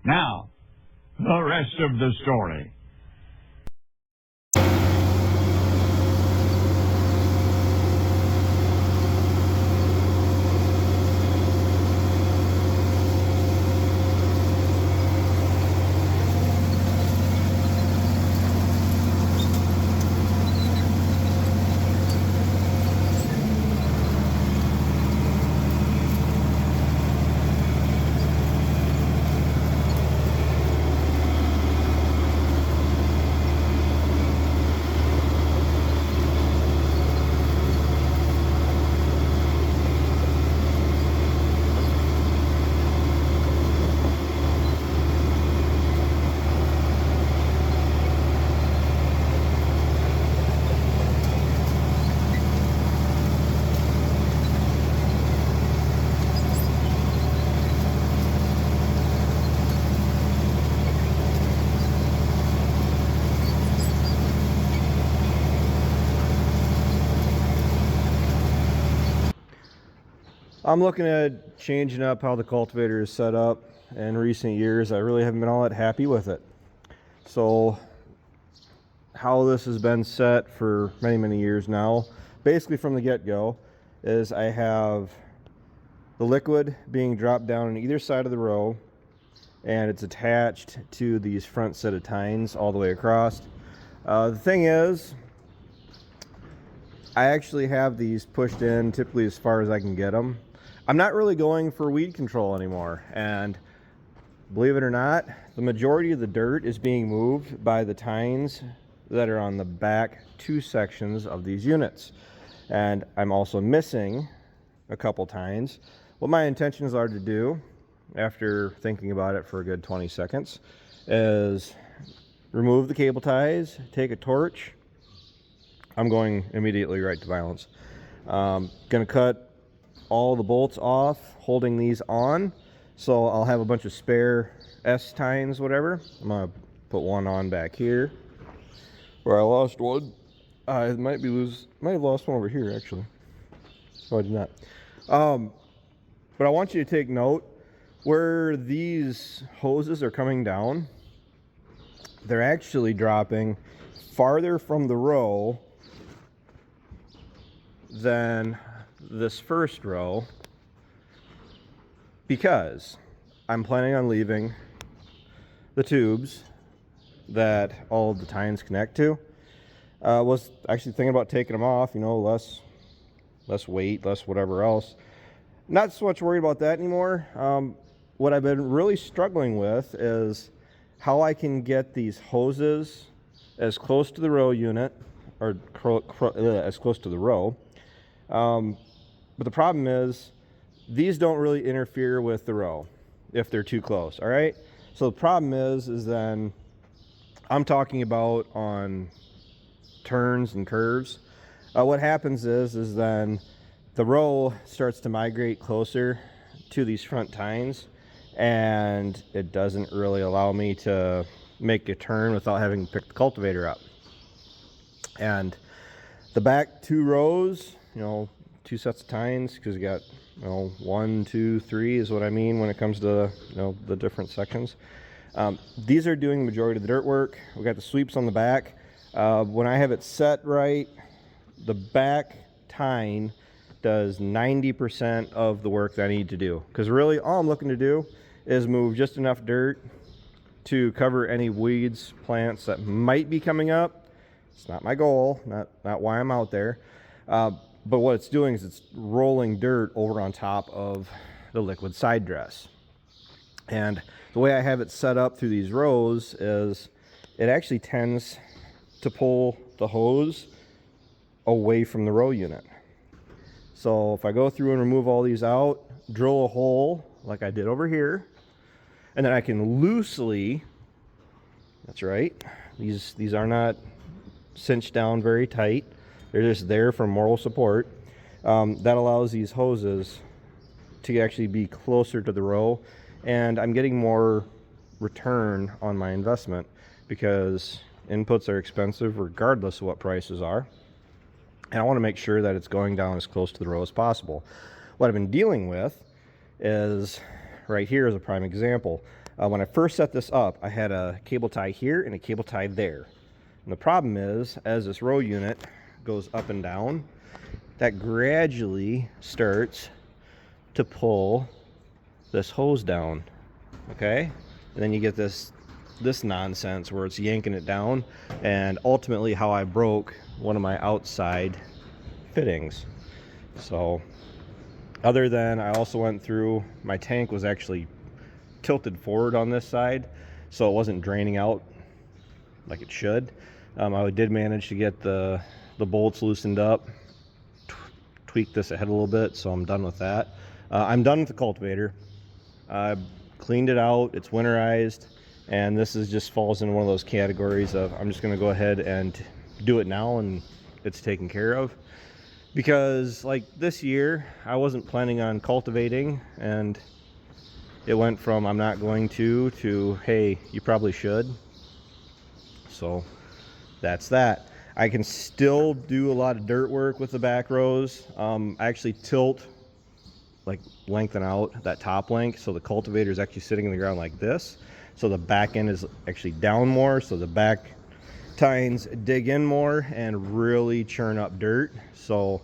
Now, the rest of the story. I'm looking at changing up how the cultivator is set up. In recent years, I really haven't been all that happy with it. So how this has been set for many years now, basically from the get-go, is I have the liquid being dropped down on either side of the row, and it's attached to these front set of tines all the way across. The thing is, I actually have these pushed in typically as far as I can get them. I'm not really going for weed control anymore, and believe it or not, the majority of the dirt is being moved by the tines that are on the back two sections of these units. And I'm also missing a couple tines. What my intentions are to do, after thinking about it for a good 20 seconds, is remove the cable ties, take a torch. I'm going immediately right to violence. Gonna cut all the bolts off, holding these on. So I'll have a bunch of spare S tines, whatever. I'm gonna put one on back here where I lost one. I might have lost one over here actually. No, I did not. But I want you to take note where these hoses are coming down. They're actually dropping farther from the row than this first row, because I'm planning on leaving the tubes that all of the tines connect to. Was actually thinking about taking them off, you know, less weight, less whatever else. Not so much worried about that anymore. What I've been really struggling with is how I can get these hoses as close to the row unit, or as close to the row. But the problem is these don't really interfere with the row if they're too close. All right. So the problem is then I'm talking about on turns and curves. What happens is then the row starts to migrate closer to these front tines, and it doesn't really allow me to make a turn without having to pick the cultivator up. And the back two rows, you know, two sets of tines, because you got, you know, 1, 2, 3 is what I mean when it comes to, you know, the different sections. These are doing the majority of the dirt work. We got the sweeps on the back. When I have it set right, the back tine does 90% of the work that I need to do, because really all I'm looking to do is move just enough dirt to cover any weeds, plants that might be coming up. It's not my goal, not why I'm out there. But what it's doing is it's rolling dirt over on top of the liquid side dress. And the way I have it set up through these rows is it actually tends to pull the hose away from the row unit. So if I go through and remove all these out, drill a hole like I did over here, and then I can loosely, that's right, these are not cinched down very tight. They're just there for moral support. That allows these hoses to actually be closer to the row, and I'm getting more return on my investment because inputs are expensive regardless of what prices are. And I want to make sure that it's going down as close to the row as possible. What I've been dealing with is right here is a prime example. When I first set this up, I had a cable tie here and a cable tie there. And the problem is, as this row unit goes up and down, that gradually starts to pull this hose down, okay? And then you get this nonsense where it's yanking it down, and ultimately how I broke one of my outside fittings. So other than I also went through, my tank was actually tilted forward on this side, so it wasn't draining out like it should. I did manage to get the bolts loosened up, tweak this ahead a little bit, so I'm done with that. I'm done with the cultivator. I cleaned it out, it's winterized, and this is just falls into one of those categories of I'm just going to go ahead and do it now and it's taken care of. Because like this year I wasn't planning on cultivating, and it went from I'm not going to hey, you probably should. So that's that. I can still do a lot of dirt work with the back rows. I actually tilt, like lengthen out that top length, so the cultivator is actually sitting in the ground like this, so the back end is actually down more, so the back tines dig in more and really churn up dirt. So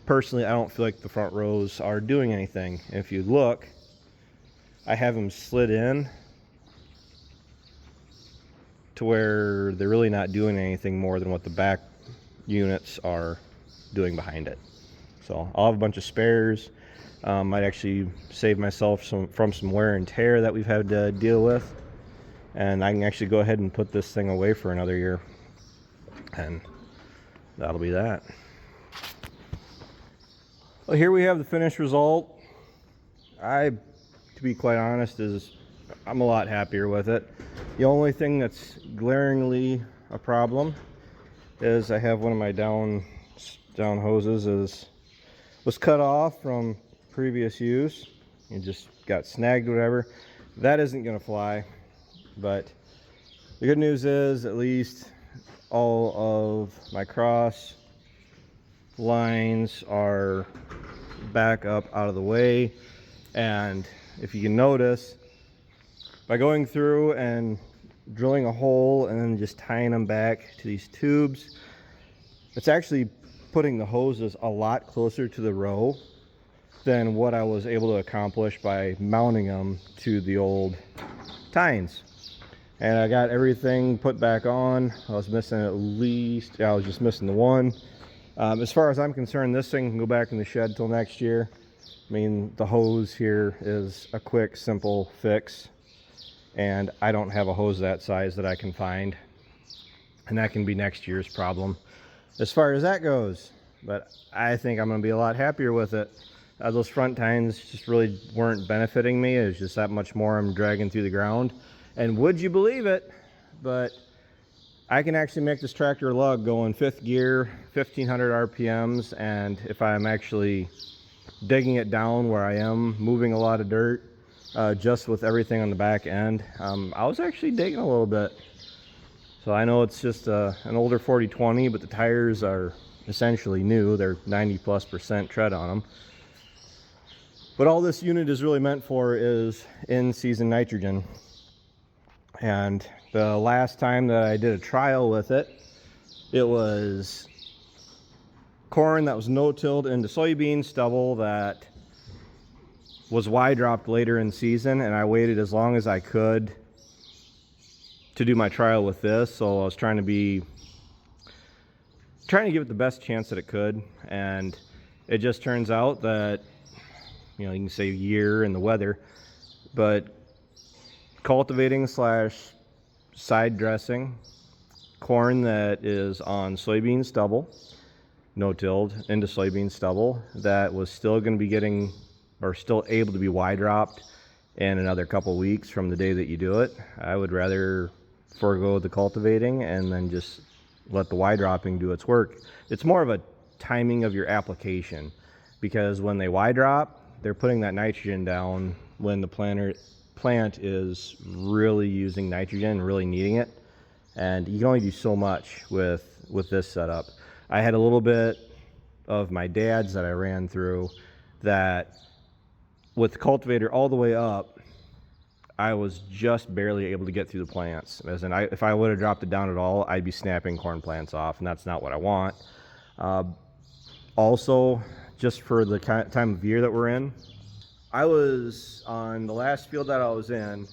personally, I don't feel like the front rows are doing anything. If you look, I have them slid in to where they're really not doing anything more than what the back units are doing behind it. So I'll have a bunch of spares. Might actually save myself from some wear and tear that we've had to deal with, and I can actually go ahead and put this thing away for another year, and that'll be that. Well, here we have the finished result. To be quite honest, I'm a lot happier with it. The only thing that's glaringly a problem is I have one of my down hoses was cut off from previous use. It just got snagged, whatever. That isn't gonna fly, but the good news is at least all of my cross lines are back up out of the way. And if you can notice, by going through and drilling a hole and then just tying them back to these tubes, it's actually putting the hoses a lot closer to the row than what I was able to accomplish by mounting them to the old tines. And I got everything put back on. I was missing I was just missing the one. As far as I'm concerned, this thing can go back in the shed till next year. I mean, the hose here is a quick, simple fix, and I don't have a hose that size that I can find, and that can be next year's problem as far as that goes. But I think I'm going to be a lot happier with it. Those front tines just really weren't benefiting me. It was just that much more I'm dragging through the ground. And would you believe it, but I can actually make this tractor lug go in 5th gear, 1500 RPMs, and if I'm actually digging it down where I am moving a lot of dirt, just with everything on the back end, I was actually digging a little bit. So I know it's just an older 4020, but the tires are essentially new. They're 90+% tread on them. But all this unit is really meant for is in-season nitrogen. And the last time that I did a trial with it, it was corn that was no-tilled into soybean stubble that was Y-dropped later in season, and I waited as long as I could to do my trial with this. So I was trying to give it the best chance that it could, and it just turns out that, you know, you can say year and the weather, but cultivating / side dressing corn that is on soybean stubble, no-tilled into soybean stubble, that was still going to be getting, or still able to be Y-dropped in another couple weeks from the day that you do it. I would rather forego the cultivating and then just let the Y-dropping do its work. It's more of a timing of your application, because when they Y-drop, they're putting that nitrogen down when the plant is really using nitrogen and really needing it, and you can only do so much with this setup. I had a little bit of my dad's that I ran through that with the cultivator all the way up, I was just barely able to get through the plants. As in, if I would have dropped it down at all, I'd be snapping corn plants off, and that's not what I want. Also, just for the time of year that we're in, I was on the last field that I was in.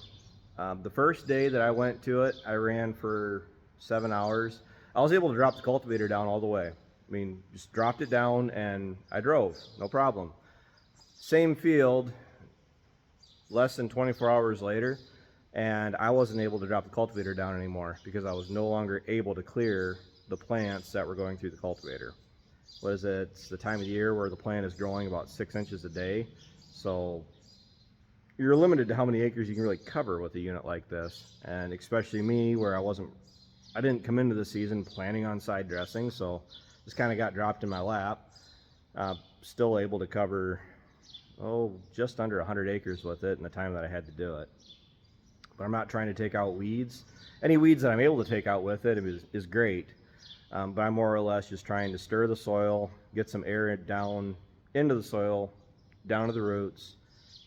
The first day that I went to it, I ran for 7 hours. I was able to drop the cultivator down all the way. I mean, just dropped it down and I drove, no problem. Same field, less than 24 hours later, and I wasn't able to drop the cultivator down anymore because I was no longer able to clear the plants that were going through the cultivator. What is it? It's the time of the year where the plant is growing about 6 inches a day, so you're limited to how many acres you can really cover with a unit like this. And especially me, where I didn't come into the season planning on side dressing, so this kind of got dropped in my lap. Still able to cover just under 100 acres with it in the time that I had to do it. But I'm not trying to take out weeds. Any weeds that I'm able to take out with it is great. But I'm more or less just trying to stir the soil, get some air down into the soil, down to the roots,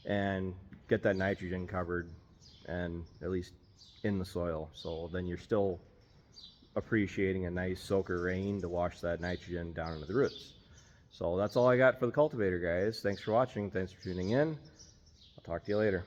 and get that nitrogen covered and at least in the soil. So then you're still appreciating a nice soaker rain to wash that nitrogen down into the roots. So that's all I got for the cultivator, guys. Thanks for watching. Thanks for tuning in. I'll talk to you later.